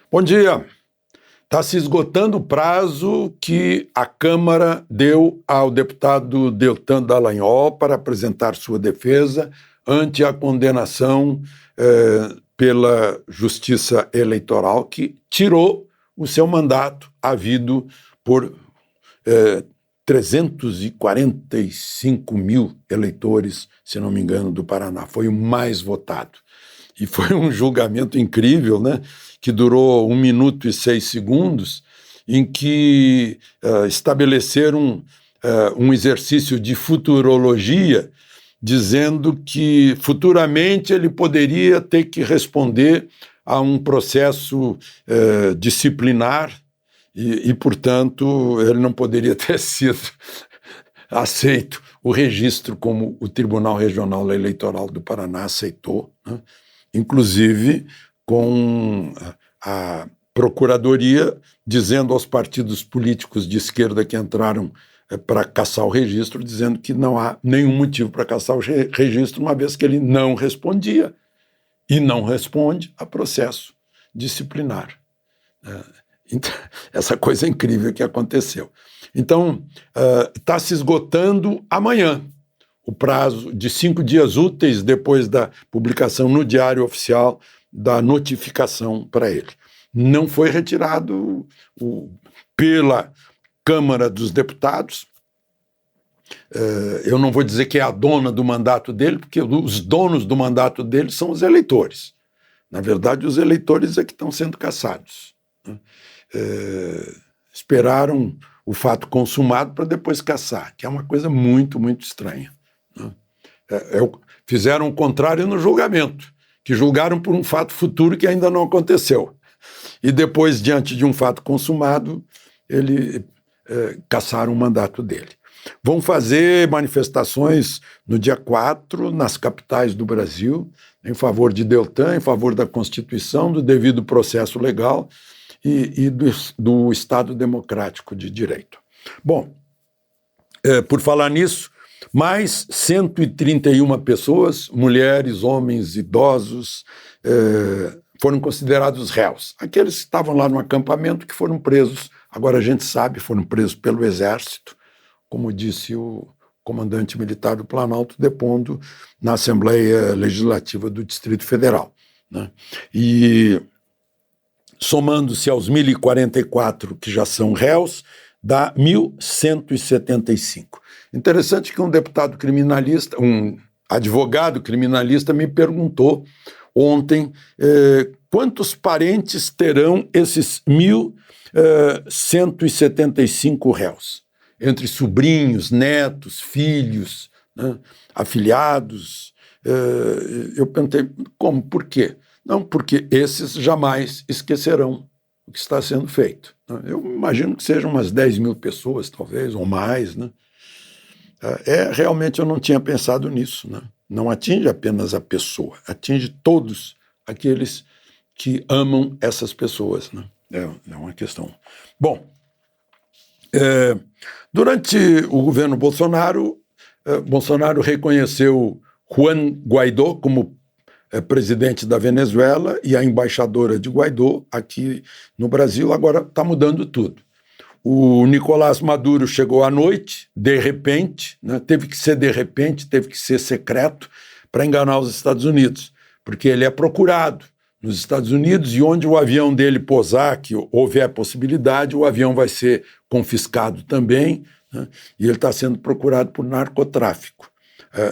Bom dia. Está se esgotando o prazo que a Câmara deu ao deputado Deltan Dallagnol para apresentar sua defesa ante a condenação pela Justiça Eleitoral, que tirou o seu mandato havido por 345 mil eleitores, se não me engano, do Paraná. Foi o mais votado. E foi um julgamento incrível, né? Que durou 1 minuto e 6 segundos, em que estabeleceram um exercício de futurologia, dizendo que futuramente ele poderia ter que responder a um processo disciplinar e, portanto, ele não poderia ter sido aceito o registro como o Tribunal Regional Eleitoral do Paraná aceitou, né? Inclusive com a Procuradoria dizendo aos partidos políticos de esquerda que entraram para cassar o registro, dizendo que não há nenhum motivo para cassar o registro, uma vez que ele não respondia e não responde a processo disciplinar. Então, essa coisa incrível que aconteceu. Então, está se esgotando amanhã o prazo de 5 dias úteis depois da publicação no Diário Oficial da notificação para ele. Não foi retirado pela Câmara dos Deputados. Eu não vou dizer que é a dona do mandato dele, porque os donos do mandato dele são os eleitores. Na verdade, os eleitores é que estão sendo cassados. Esperaram o fato consumado para depois caçar, que é uma coisa muito, muito estranha. Fizeram o contrário no julgamento, que julgaram por um fato futuro que ainda não aconteceu. E depois, diante de um fato consumado, cassaram o mandato dele. Vão fazer manifestações no dia 4, nas capitais do Brasil, em favor de Deltan, em favor da Constituição, do devido processo legal e do Estado democrático de direito. Bom, por falar nisso, mais 131 pessoas, mulheres, homens, idosos, foram considerados réus. Aqueles que estavam lá no acampamento que foram presos, agora a gente sabe, foram presos pelo Exército, como disse o comandante militar do Planalto, depondo na Assembleia Legislativa do Distrito Federal, né? E somando-se aos 1.044 que já são réus, dá 1.175. Interessante que um deputado criminalista, um advogado criminalista me perguntou ontem quantos parentes terão esses 1.175 réus, entre sobrinhos, netos, filhos, né, afilhados. Eu perguntei, como, por quê? Não, porque esses jamais esquecerão o que está sendo feito. Eu imagino que sejam umas 10 mil pessoas, talvez, ou mais, né? Realmente eu não tinha pensado nisso, né? Não atinge apenas a pessoa, atinge todos aqueles que amam essas pessoas, né? É uma questão. Bom, durante o governo Bolsonaro, Bolsonaro reconheceu Juan Guaidó como presidente da Venezuela e a embaixadora de Guaidó aqui no Brasil. Agora está mudando tudo. O Nicolás Maduro chegou à noite, de repente, né? Teve que ser de repente, teve que ser secreto para enganar os Estados Unidos, porque ele é procurado nos Estados Unidos e onde o avião dele pousar, que houver possibilidade, o avião vai ser confiscado também, né? E ele está sendo procurado por narcotráfico,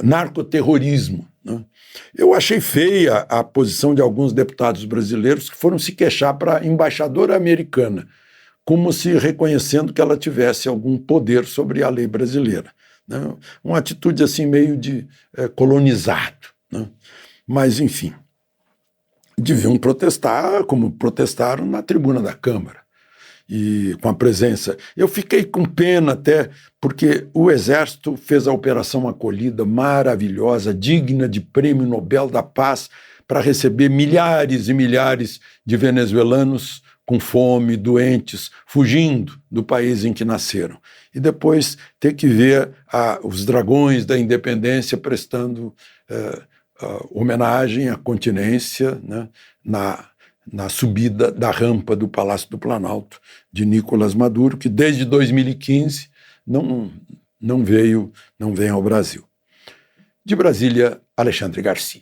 narcoterrorismo, né? Eu achei feia a posição de alguns deputados brasileiros que foram se queixar para a embaixadora americana, como se reconhecendo que ela tivesse algum poder sobre a lei brasileira, né? Uma atitude assim meio de colonizado, né? Mas, enfim, deviam protestar como protestaram na tribuna da Câmara e com a presença. Eu fiquei com pena até, porque o Exército fez a Operação Acolhida maravilhosa, digna de Prêmio Nobel da Paz, para receber milhares e milhares de venezuelanos com fome, doentes, fugindo do país em que nasceram. E depois ter que ver os dragões da independência prestando homenagem à continência, né, na subida da rampa do Palácio do Planalto de Nicolás Maduro, que desde 2015 não veio ao Brasil. De Brasília, Alexandre Garcia.